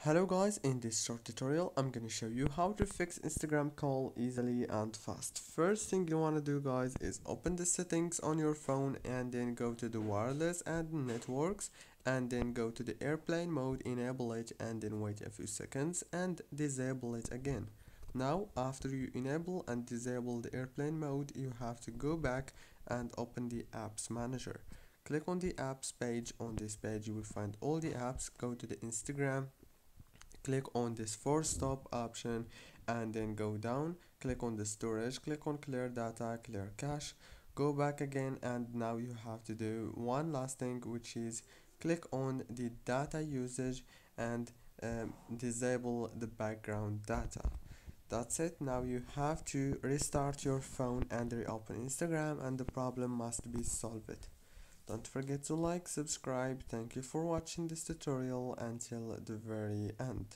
Hello guys, in this short tutorial I'm gonna show you how to fix Instagram call easily and fast. First thing you wanna do guys is open the settings on your phone and then go to the wireless and networks and then go to the airplane mode, enable it and then wait a few seconds and disable it again. Now after you enable and disable the airplane mode, you have to go back and open the apps manager. Click on the apps page. On this page you will find all the apps. Go to the Instagram, click on this force stop option and then go down, click on the storage, click on clear data, clear cache, go back again, and now you have to do one last thing, which is click on the data usage and disable the background data. That's it. Now you have to restart your phone and reopen Instagram and the problem must be solved. Don't forget to like, subscribe. Thank you for watching this tutorial until the very end.